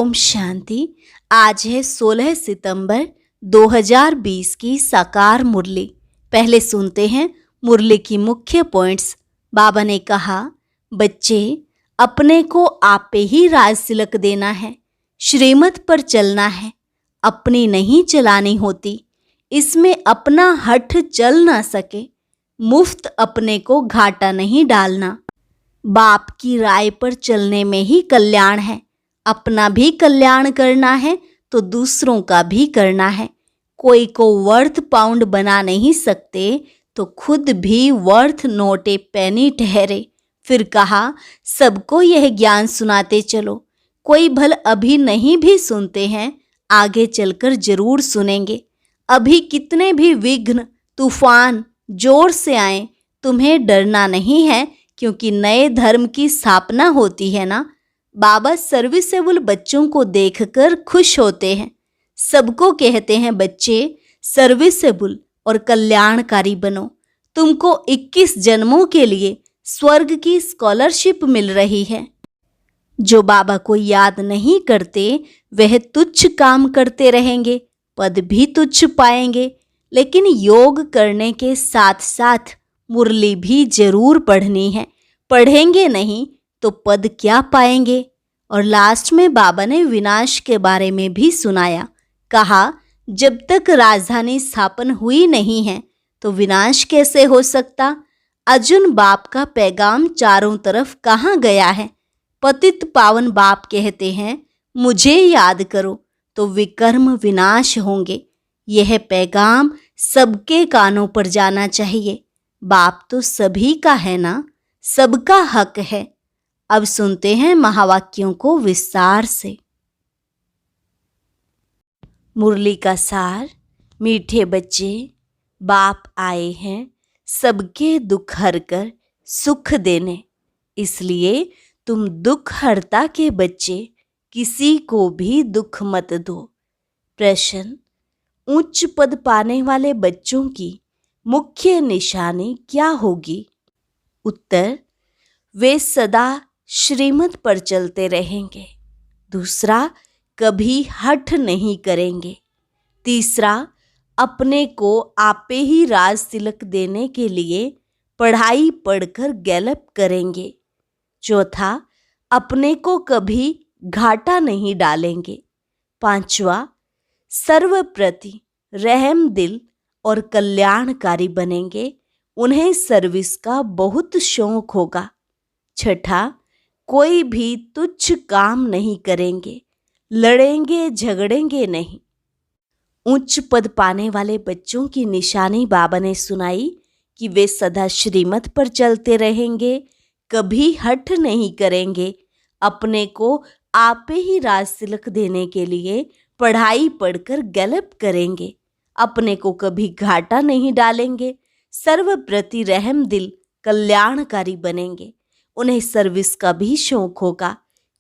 ओम शांति। आज है 16 सितंबर 2020 की साकार मुरली। पहले सुनते हैं मुरली की मुख्य पॉइंट्स। बाबा ने कहा, बच्चे अपने को आपे ही राज तिलक देना है, श्रीमत पर चलना है, अपनी नहीं चलानी होती। इसमें अपना हठ चल ना सके, मुफ्त अपने को घाटा नहीं डालना। बाप की राय पर चलने में ही कल्याण है। अपना भी कल्याण करना है तो दूसरों का भी करना है। कोई को वर्थ पाउंड बना नहीं सकते तो खुद भी वर्थ नोटे पैनी ठहरे। फिर कहा, सबको यह ज्ञान सुनाते चलो। कोई भल अभी नहीं भी सुनते हैं, आगे चलकर जरूर सुनेंगे। अभी कितने भी विघ्न तूफान जोर से आए, तुम्हें डरना नहीं है, क्योंकि नए धर्म की स्थापना होती है ना। बाबा सर्विसेबल बच्चों को देखकर खुश होते हैं। सबको कहते हैं, बच्चे सर्विसेबल और कल्याणकारी बनो। तुमको 21 जन्मों के लिए स्वर्ग की स्कॉलरशिप मिल रही है। जो बाबा को याद नहीं करते वह तुच्छ काम करते रहेंगे, पद भी तुच्छ पाएंगे। लेकिन योग करने के साथ साथ मुरली भी जरूर पढ़नी है। पढ़ेंगे नहीं तो पद क्या पाएंगे। और लास्ट में बाबा ने विनाश के बारे में भी सुनाया। कहा, जब तक राजधानी स्थापन हुई नहीं है तो विनाश कैसे हो सकता। अर्जुन बाप का पैगाम चारों तरफ कहाँ गया है। पतित पावन बाप कहते हैं, मुझे याद करो तो विकर्म विनाश होंगे। यह पैगाम सबके कानों पर जाना चाहिए। बाप तो सभी का है ना, सबका हक है। अब सुनते हैं महावाक्यों को विस्तार से। मुरली का सार। मीठे बच्चे, बाप आए हैं सबके दुख हरकर सुख देने। इसलिए तुम दुख हरता के बच्चे, किसी को भी दुख मत दो। प्रश्न, उच्च पद पाने वाले बच्चों की मुख्य निशानी क्या होगी। उत्तर, वे सदा श्रीमत पर चलते रहेंगे। दूसरा, कभी हठ नहीं करेंगे। तीसरा, अपने को आपे ही राज तिलक देने के लिए पढ़ाई पढ़कर गैलप करेंगे। चौथा, अपने को कभी घाटा नहीं डालेंगे। पांचवा, सर्वप्रति रहम दिल और कल्याणकारी बनेंगे। उन्हें सर्विस का बहुत शौक होगा। छठा, कोई भी तुच्छ काम नहीं करेंगे, लड़ेंगे झगड़ेंगे नहीं। उच्च पद पाने वाले बच्चों की निशानी बाबा ने सुनाई कि वे सदा श्रीमत पर चलते रहेंगे, कभी हठ नहीं करेंगे, अपने को आपे ही राज तिलक देने के लिए पढ़ाई पढ़कर गैलप करेंगे, अपने को कभी घाटा नहीं डालेंगे, सर्वप्रति रहम दिल कल्याणकारी बनेंगे। उन्हें सर्विस का भी शौक होगा।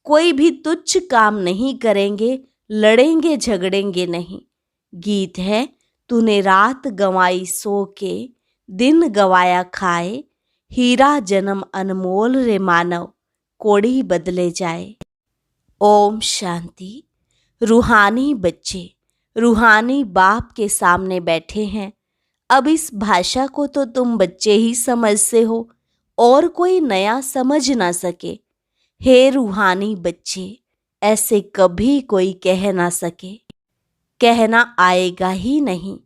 कोई भी तुच्छ काम नहीं करेंगे, लड़ेंगे झगड़ेंगे नहीं। गीत है, तूने रात गंवाई सो के, दिन गवाया खाए, हीरा जन्म अनमोल रे मानव, कोड़ी बदले जाए। ओम शांति। रूहानी बच्चे रूहानी बाप के सामने बैठे हैं। अब इस भाषा को तो तुम बच्चे ही समझते हो और कोई नया समझ ना सके। हे रूहानी बच्चे, ऐसे कभी कोई कह ना सके, कहना आएगा ही नहीं।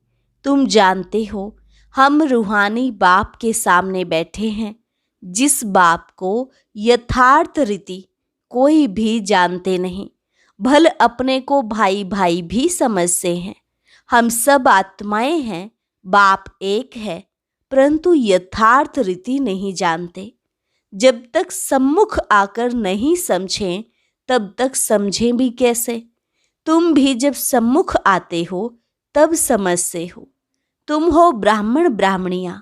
तुम जानते हो, हम रूहानी बाप के सामने बैठे हैं, जिस बाप को यथार्थ रीति कोई भी जानते नहीं। भल अपने को भाई भाई भी समझते हैं। हम सब आत्माएं हैं, बाप एक है, परंतु यथार्थ रीति नहीं जानते। जब तक सम्मुख आकर नहीं समझें, तब तक समझें भी कैसे। तुम भी जब सम्मुख आते हो तब समझते हो। तुम हो ब्राह्मण ब्राह्मणियाँ,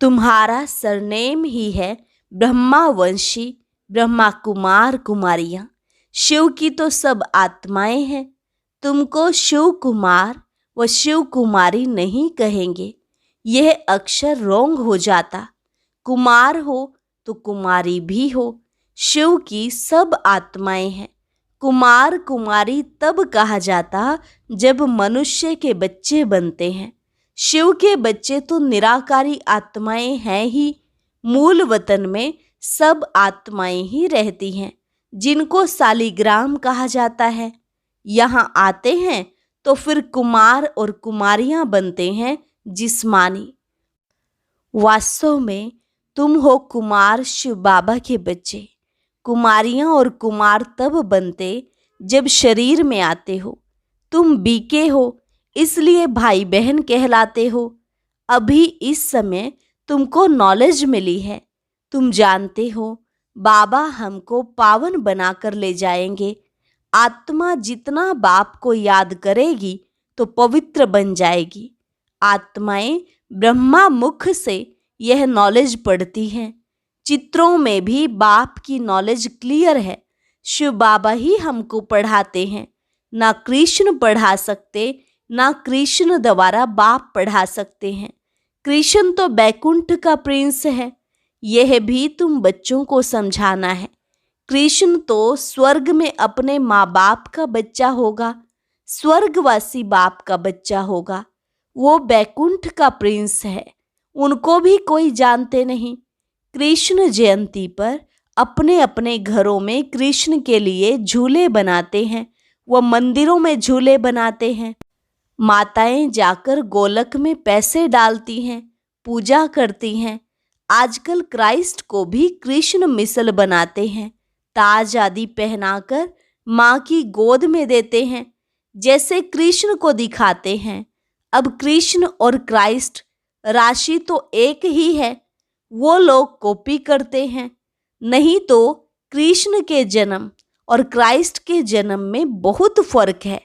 तुम्हारा सरनेम ही है ब्रह्मावंशी, ब्रह्मा कुमार कुमारियाँ। शिव की तो सब आत्माएं हैं। तुमको शिव कुमार व शिव कुमारी नहीं कहेंगे, यह अक्षर रोंग हो जाता। कुमार हो तो कुमारी भी हो। शिव की सब आत्माएं हैं, कुमार कुमारी तब कहा जाता जब मनुष्य के बच्चे बनते हैं। शिव के बच्चे तो निराकारी आत्माएं हैं ही। मूल वतन में सब आत्माएं ही रहती हैं, जिनको सालिग्राम कहा जाता है। यहाँ आते हैं तो फिर कुमार और कुमारियां बनते हैं जिस्मानी। वास्तव में तुम हो कुमार शिव बाबा के बच्चे। कुमारियां और कुमार तब बनते जब शरीर में आते हो। तुम बीके हो, इसलिए भाई बहन कहलाते हो। अभी इस समय तुमको नॉलेज मिली है। तुम जानते हो बाबा हमको पावन बनाकर ले जाएंगे। आत्मा जितना बाप को याद करेगी तो पवित्र बन जाएगी। आत्माएं ब्रह्मा मुख से यह नॉलेज पढ़ती हैं। चित्रों में भी बाप की नॉलेज क्लियर है। शिव बाबा ही हमको पढ़ाते हैं। ना कृष्ण पढ़ा सकते, ना कृष्ण द्वारा बाप पढ़ा सकते हैं। कृष्ण तो बैकुंठ का प्रिंस है। यह भी तुम बच्चों को समझाना है। कृष्ण तो स्वर्ग में अपने माँ बाप का बच्चा होगा, स्वर्गवासी बाप का बच्चा होगा। वो बैकुंठ का प्रिंस है, उनको भी कोई जानते नहीं। कृष्ण जयंती पर अपने अपने घरों में कृष्ण के लिए झूले बनाते हैं। वह मंदिरों में झूले बनाते हैं। माताएं जाकर गोलक में पैसे डालती हैं, पूजा करती हैं। आजकल क्राइस्ट को भी कृष्ण मिसल बनाते हैं, ताज आदि पहनाकर माँ की गोद में देते हैं, जैसे कृष्ण को दिखाते हैं। अब कृष्ण और क्राइस्ट राशि तो एक ही है। वो लोग कॉपी करते हैं। नहीं तो कृष्ण के जन्म और क्राइस्ट के जन्म में बहुत फर्क है।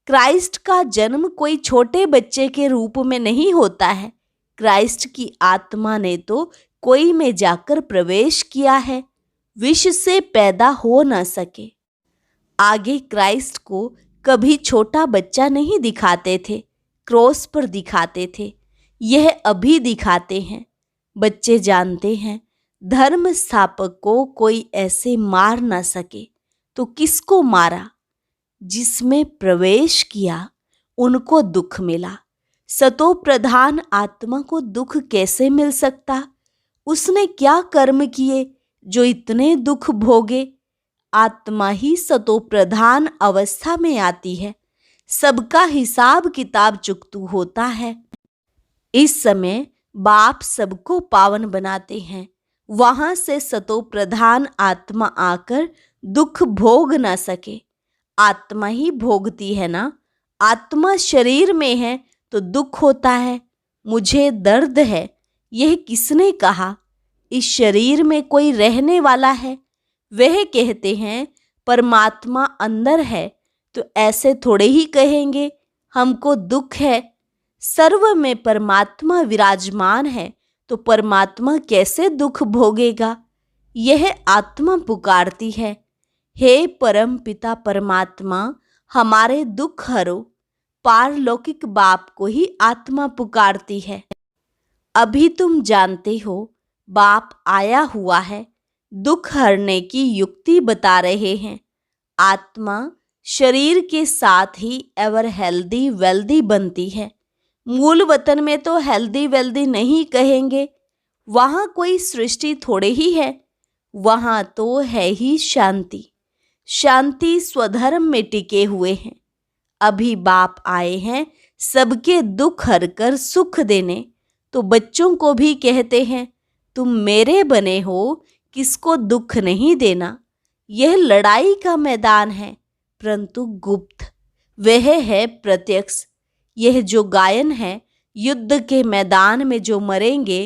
क्राइस्ट का जन्म कोई छोटे बच्चे के रूप में नहीं होता है। क्राइस्ट की आत्मा ने तो कोई में जाकर प्रवेश किया है, विष से पैदा हो न सके। आगे क्राइस्ट को कभी छोटा बच्चा नहीं दिखाते थे, क्रॉस पर दिखाते थे। यह अभी दिखाते हैं। बच्चे जानते हैं धर्म स्थापक को कोई ऐसे मार ना सके तो किसको मारा? जिसमें प्रवेश किया उनको दुख मिला। सतो प्रधान आत्मा को दुख कैसे मिल सकता? उसने क्या कर्म किए जो इतने दुख भोगे? आत्मा ही सतो प्रधान अवस्था में आती है। सबका हिसाब किताब चुकतू होता है। इस समय बाप सबको पावन बनाते हैं। वहां से सतो प्रधान आत्मा आकर दुख भोग ना सके। आत्मा ही भोगती है ना। आत्मा शरीर में है तो दुख होता है। मुझे दर्द है, यह किसने कहा? इस शरीर में कोई रहने वाला है। वह कहते हैं परमात्मा अंदर है, तो ऐसे थोड़े ही कहेंगे हमको दुख है। सर्व में परमात्मा विराजमान है तो परमात्मा कैसे दुख भोगेगा? यह आत्मा पुकारती है, हे परम पिता परमात्मा हमारे दुख हरो। पारलौकिक बाप को ही आत्मा पुकारती है। अभी तुम जानते हो बाप आया हुआ है, दुख हरने की युक्ति बता रहे हैं। आत्मा शरीर के साथ ही एवर हेल्दी वेल्दी बनती है। मूल वतन में तो हेल्दी वेल्दी नहीं कहेंगे। वहाँ कोई सृष्टि थोड़े ही है। वहाँ तो है ही शांति। शांति स्वधर्म में टिके हुए हैं। अभी बाप आए हैं सबके दुख हरकर सुख देने। तो बच्चों को भी कहते हैं तुम मेरे बने हो, किसको दुख नहीं देना। यह लड़ाई का मैदान है, परंतु गुप्त। वह है प्रत्यक्ष। यह जो गायन है, युद्ध के मैदान में जो मरेंगे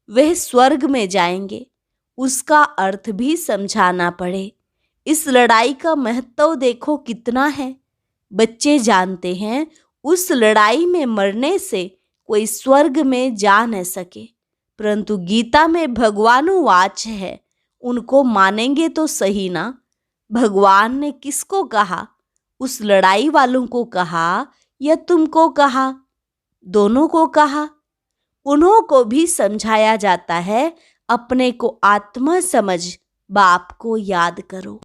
वह स्वर्ग में जाएंगे, उसका अर्थ भी समझाना पड़े। इस लड़ाई का महत्व देखो कितना है। बच्चे जानते हैं उस लड़ाई में मरने से कोई स्वर्ग में जा न सके, परंतु गीता में भगवानुवाच है, उनको मानेंगे तो सही ना। भगवान ने किसको कहा? उस लड़ाई वालों को कहा या तुमको कहा? दोनों को कहा। उन्हों को भी समझाया जाता है, अपने को आत्मा समझ बाप को याद करो।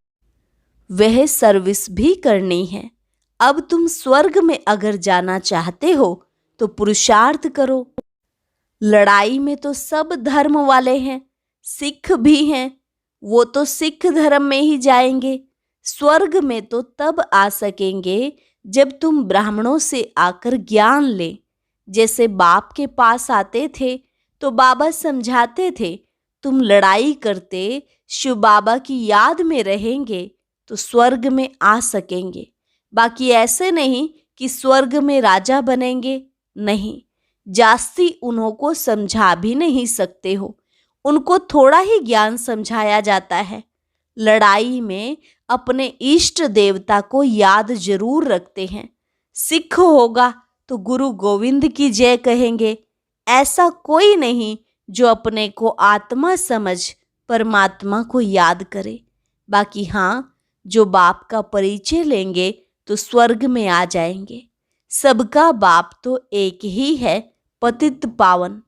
वह सर्विस भी करनी है। अब तुम स्वर्ग में अगर जाना चाहते हो तो पुरुषार्थ करो। लड़ाई में तो सब धर्म वाले हैं, सिख भी हैं, वो तो सिख धर्म में ही जाएंगे। स्वर्ग में तो तब आ सकेंगे जब तुम ब्राह्मणों से आकर ज्ञान ले। जैसे बाप के पास आते थे तो बाबा समझाते थे, तुम लड़ाई करते शिव बाबा की याद में रहेंगे तो स्वर्ग में आ सकेंगे। बाकी ऐसे नहीं कि स्वर्ग में राजा बनेंगे, नहीं, जास्ती उन्हों को समझा भी नहीं सकते हो। उनको थोड़ा ही ज्ञान समझाया जाता है। लड़ाई में अपने इष्ट देवता को याद जरूर रखते हैं। सिख होगा तो गुरु गोविंद की जय कहेंगे। ऐसा कोई नहीं जो अपने को आत्मा समझ परमात्मा को याद करे। बाकी हाँ, जो बाप का परिचय लेंगे तो स्वर्ग में आ जाएंगे। सबका बाप तो एक ही है, पतित पावन।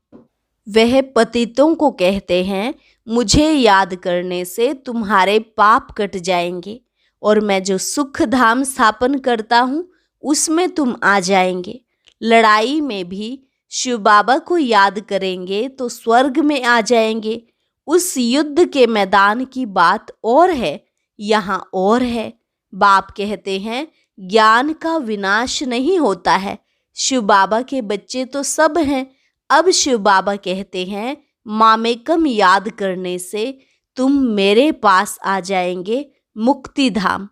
वह पतितों को कहते हैं, मुझे याद करने से तुम्हारे पाप कट जाएंगे और मैं जो सुख धाम स्थापन करता हूँ उसमें तुम आ जाएंगे। लड़ाई में भी शिव बाबा को याद करेंगे तो स्वर्ग में आ जाएंगे। उस युद्ध के मैदान की बात और है, यहाँ और है। बाप कहते हैं, ज्ञान का विनाश नहीं होता है। शिव बाबा के बच्चे तो सब हैं। अब शिव बाबा कहते हैं, मामेकम याद करने से तुम मेरे पास आ जाएंगे, मुक्ति धाम।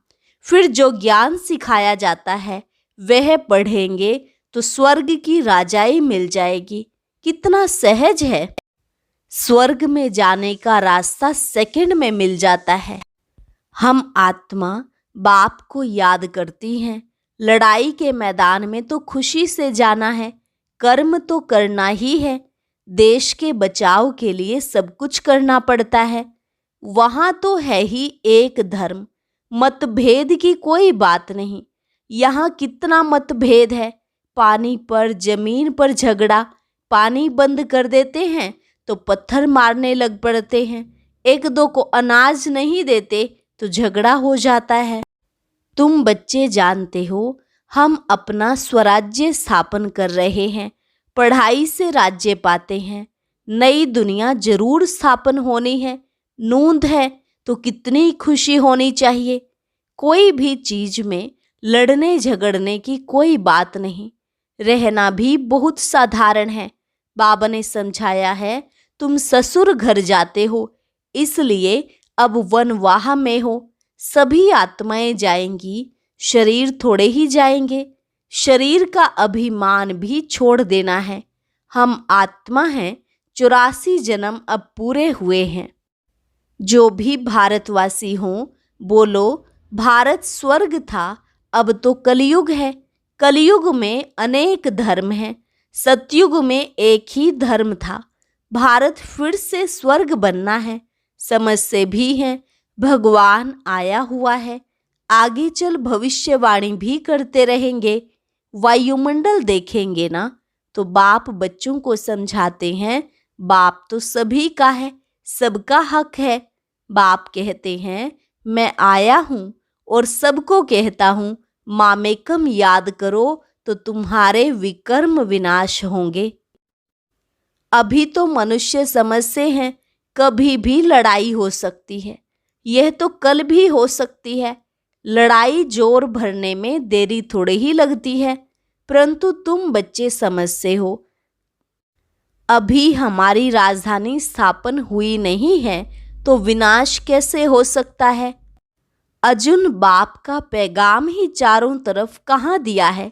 फिर जो ज्ञान सिखाया जाता है वह पढ़ेंगे तो स्वर्ग की राजाई मिल जाएगी। कितना सहज है। स्वर्ग में जाने का रास्ता सेकंड में मिल जाता है। हम आत्मा बाप को याद करती हैं। लड़ाई के मैदान में तो खुशी से जाना है, कर्म तो करना ही है। देश के बचाव के लिए सब कुछ करना पड़ता है। वहाँ तो है ही एक धर्म, मतभेद की कोई बात नहीं। यहाँ कितना मतभेद है। पानी पर, जमीन पर झगड़ा। पानी बंद कर देते हैं तो पत्थर मारने लग पड़ते हैं। एक दो को अनाज नहीं देते तो झगड़ा हो जाता है। तुम बच्चे जानते हो, हम अपना स्वराज्य स्थापन कर रहे हैं। पढ़ाई से राज्य पाते हैं। नई दुनिया जरूर स्थापन होनी है। नूंद है तो कितनी खुशी होनी चाहिए। कोई भी चीज में लड़ने झगड़ने की कोई बात नहीं। रहना भी बहुत साधारण है। बाबा ने समझाया है, तुम ससुर घर जाते हो, इसलिए अब वनवाह में हो। सभी आत्माएं जाएंगी, शरीर थोड़े ही जाएंगे। शरीर का अभिमान भी छोड़ देना है। हम आत्मा हैं, 84 जन्म अब पूरे हुए हैं। जो भी भारतवासी हों, बोलो, भारत स्वर्ग था, अब तो कलयुग है। कलयुग में अनेक धर्म हैं। सतयुग में एक ही धर्म था। भारत फिर से स्वर्ग बनना है। समझते भी हैं, भगवान आया हुआ है। आगे चल भविष्यवाणी भी करते रहेंगे। वायुमंडल देखेंगे ना तो बाप बच्चों को समझाते हैं, बाप तो सभी का है, सबका हक है। बाप कहते हैं, मैं आया हूँ और सबको कहता हूँ, मामेकम याद करो तो तुम्हारे विकर्म विनाश होंगे। अभी तो मनुष्य समझते हैं कभी भी लड़ाई हो सकती है। यह तो कल भी हो सकती है। लड़ाई जोर भरने में देरी थोड़े ही लगती है। परंतु तुम बच्चे समझते हो, अभी हमारी राजधानी स्थापन हुई नहीं है तो विनाश कैसे हो सकता है। अर्जुन बाप का पैगाम ही चारों तरफ कहाँ दिया है।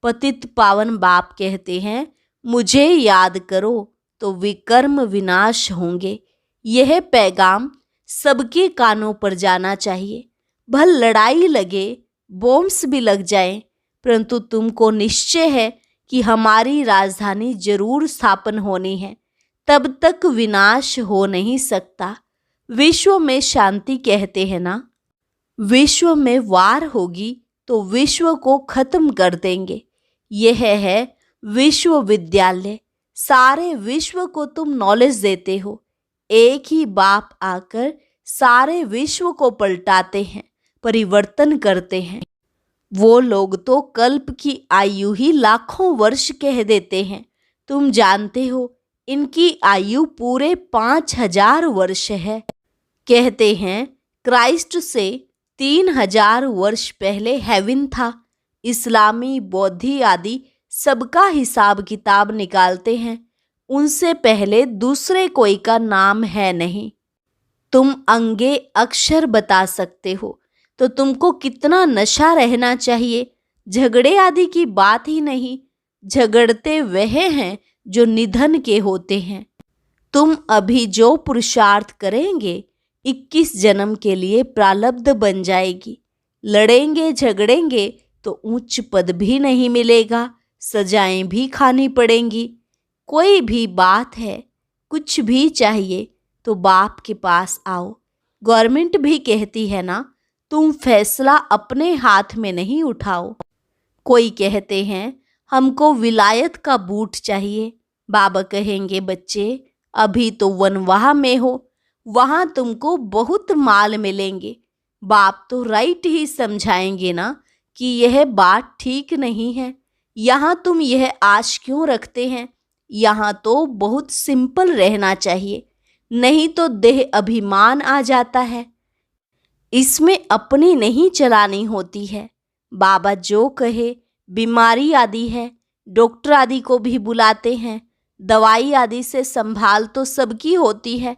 पतित पावन बाप कहते हैं, मुझे याद करो तो विकर्म विनाश होंगे। यह पैगाम सबके कानों पर जाना चाहिए। भल लड़ाई लगे, बॉम्ब्स भी लग जाएं, परंतु तुमको निश्चय है कि हमारी राजधानी जरूर स्थापन होनी है। तब तक विनाश हो नहीं सकता। विश्व में शांति कहते हैं ना, विश्व में वार होगी तो विश्व को खत्म कर देंगे। यह है विश्वविद्यालय। सारे विश्व को तुम नॉलेज देते हो। एक ही बाप आकर सारे विश्व को पलटाते हैं, परिवर्तन करते हैं। वो लोग तो कल्प की आयु ही लाखों वर्ष कह देते हैं। तुम जानते हो इनकी आयु पूरे 5000 वर्ष है। कहते हैं क्राइस्ट से 3000 वर्ष पहले हेवन था। इस्लामी, बौद्धी आदि सबका हिसाब किताब निकालते हैं, उनसे पहले दूसरे कोई का नाम है नहीं। तुम अंगे अक्षर बता सकते हो तो तुमको कितना नशा रहना चाहिए। झगड़े आदि की बात ही नहीं, झगड़ते वह हैं जो निधन के होते हैं। तुम अभी जो पुरुषार्थ करेंगे 21 जन्म के लिए प्रारब्ध बन जाएगी। लड़ेंगे झगड़ेंगे तो उच्च पद भी नहीं मिलेगा, सजाएं भी खानी पड़ेंगी। कोई भी बात है, कुछ भी चाहिए तो बाप के पास आओ। गवर्नमेंट भी कहती है ना, तुम फैसला अपने हाथ में नहीं उठाओ। कोई कहते हैं हमको विलायत का बूट चाहिए। बाबा कहेंगे बच्चे अभी तो वनवाह में हो, वहाँ तुमको बहुत माल मिलेंगे। बाप तो राइट ही समझाएंगे ना कि यह बात ठीक नहीं है। यहाँ तुम यह आश क्यों रखते हैं? यहाँ तो बहुत सिंपल रहना चाहिए, नहीं तो देह अभिमान आ जाता है। इसमें अपनी नहीं चलानी होती है। बाबा जो कहे, बीमारी आदि है, डॉक्टर आदि को भी बुलाते हैं। दवाई आदि से संभाल तो सबकी होती है,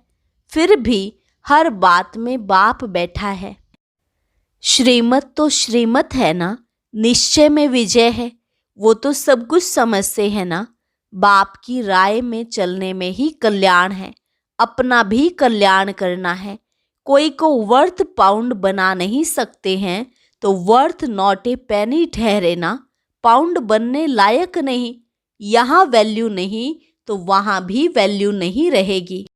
फिर भी हर बात में बाप बैठा है। श्रीमत तो श्रीमत है ना, निश्चय में विजय है। वो तो सब कुछ समझते हैं ना। बाप की राय में चलने में ही कल्याण है, अपना भी कल्याण करना है। कोई को वर्थ पाउंड बना नहीं सकते हैं तो वर्थ नॉट ए पेनी ठहरे ना। पाउंड बनने लायक नहीं, यहाँ वैल्यू नहीं तो वहाँ भी वैल्यू नहीं रहेगी।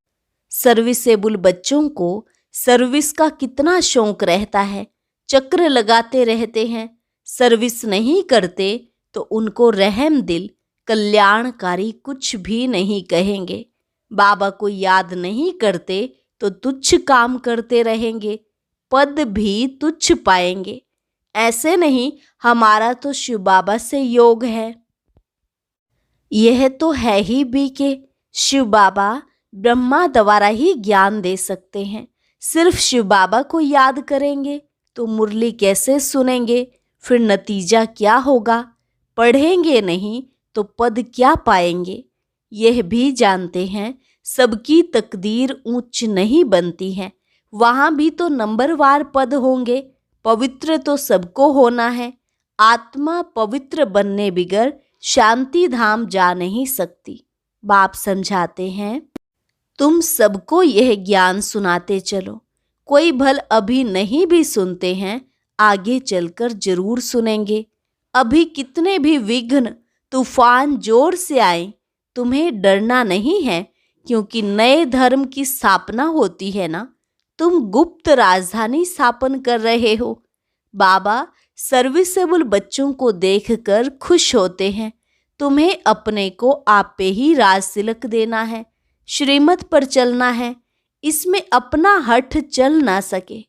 सर्विसेबल बच्चों को सर्विस का कितना शौक रहता है, चक्र लगाते रहते हैं। सर्विस नहीं करते तो उनको रहम दिल, कल्याणकारी कुछ भी नहीं कहेंगे। बाबा को याद नहीं करते तो तुच्छ काम करते रहेंगे, पद भी तुच्छ पाएंगे। ऐसे नहीं हमारा तो शिव बाबा से योग है। यह तो है ही भी कि शिव बाबा ब्रह्मा द्वारा ही ज्ञान दे सकते हैं। सिर्फ शिव बाबा को याद करेंगे तो मुरली कैसे सुनेंगे? फिर नतीजा क्या होगा? पढ़ेंगे नहीं तो पद क्या पाएंगे? यह भी जानते हैं सबकी तकदीर ऊंच नहीं बनती है, वहाँ भी तो नंबरवार पद होंगे। पवित्र तो सबको होना है। आत्मा पवित्र बनने बिगर शांति धाम जा नहीं सकती। बाप समझाते हैं तुम सबको यह ज्ञान सुनाते चलो। कोई भल अभी नहीं भी सुनते हैं, आगे चलकर जरूर सुनेंगे। अभी कितने भी विघ्न तूफान जोर से आए, तुम्हें डरना नहीं है, क्योंकि नए धर्म की स्थापना होती है ना। तुम गुप्त राजधानी स्थापन कर रहे हो। बाबा सर्विसेबल बच्चों को देखकर खुश होते हैं। तुम्हें अपने को आप पे ही राज तिलक देना है, श्रीमत पर चलना है। इसमें अपना हठ चल ना सके।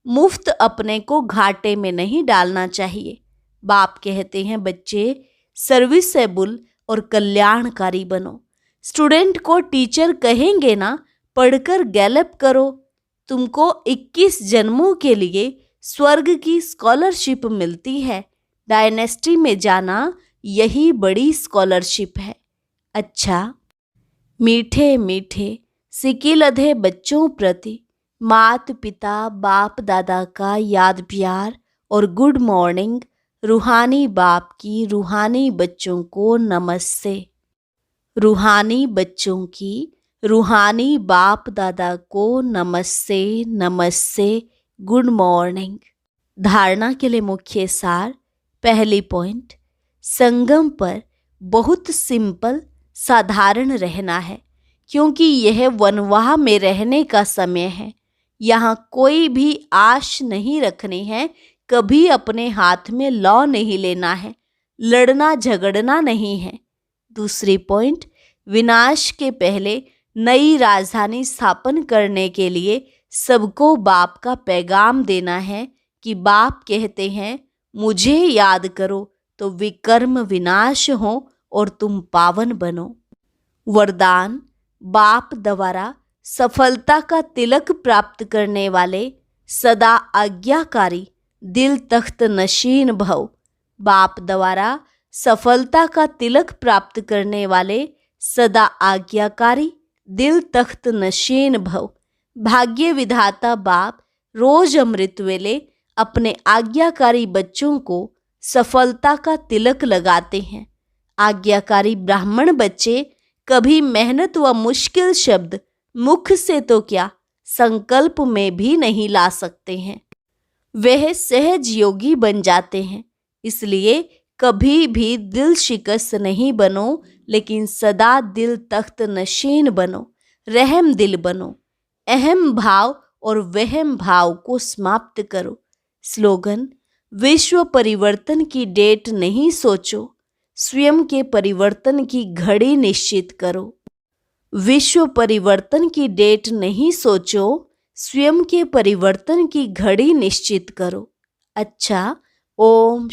मुफ्त अपने को घाटे में नहीं डालना चाहिए। बाप कहते हैं बच्चे सर्विसेबल और कल्याणकारी बनो। स्टूडेंट को टीचर कहेंगे ना, पढ़कर गैलप करो। तुमको 21 जन्मों के लिए स्वर्ग की स्कॉलरशिप मिलती है। डायनेस्टी में जाना यही बड़ी स्कॉलरशिप है। अच्छा, मीठे मीठे सिकिलधे बच्चों प्रति मात पिता बाप दादा का याद प्यार और गुड मॉर्निंग। रूहानी बाप की रूहानी बच्चों को नमस्ते। रूहानी बच्चों की रूहानी बाप दादा को नमस्ते नमस्ते, गुड मॉर्निंग। धारणा के लिए मुख्य सार। पहली पॉइंट, संगम पर बहुत सिंपल साधारण रहना है, क्योंकि यह वनवाह में रहने का समय है। यहाँ कोई भी आश नहीं रखनी है, कभी अपने हाथ में लॉ नहीं लेना है, लड़ना झगड़ना नहीं है। दूसरी पॉइंट, विनाश के पहले नई राजधानी स्थापन करने के लिए सबको बाप का पैगाम देना है कि बाप कहते हैं मुझे याद करो तो विकर्म विनाश हो और तुम पावन बनो। वरदान, बाप द्वारा सफलता का तिलक प्राप्त करने वाले सदा आज्ञाकारी दिल तख्त नशीन भव। बाप द्वारा सफलता का तिलक प्राप्त करने वाले सदा आज्ञाकारी दिल तख्त नशीन भव। भाग्य विधाता बाप रोज अमृत वेले अपने आज्ञाकारी बच्चों को सफलता का तिलक लगाते हैं। आज्ञाकारी ब्राह्मण बच्चे कभी मेहनत व मुश्किल शब्द मुख से तो क्या संकल्प में भी नहीं ला सकते हैं। वह सहज योगी बन जाते हैं। इसलिए कभी भी दिल शिकस्त नहीं बनो, लेकिन सदा दिल तख्त नशीन बनो, रहम दिल बनो। अहम भाव और वहम भाव को समाप्त करो। स्लोगन, विश्व परिवर्तन की डेट नहीं सोचो, स्वयं के परिवर्तन की घड़ी निश्चित करो। विश्व परिवर्तन की डेट नहीं सोचो, स्वयं के परिवर्तन की घड़ी निश्चित करो। अच्छा, ओम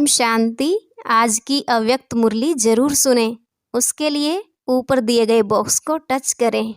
शांति। आज की अव्यक्त मुरली जरूर सुने। उसके लिए ऊपर दिए गए बॉक्स को टच करें।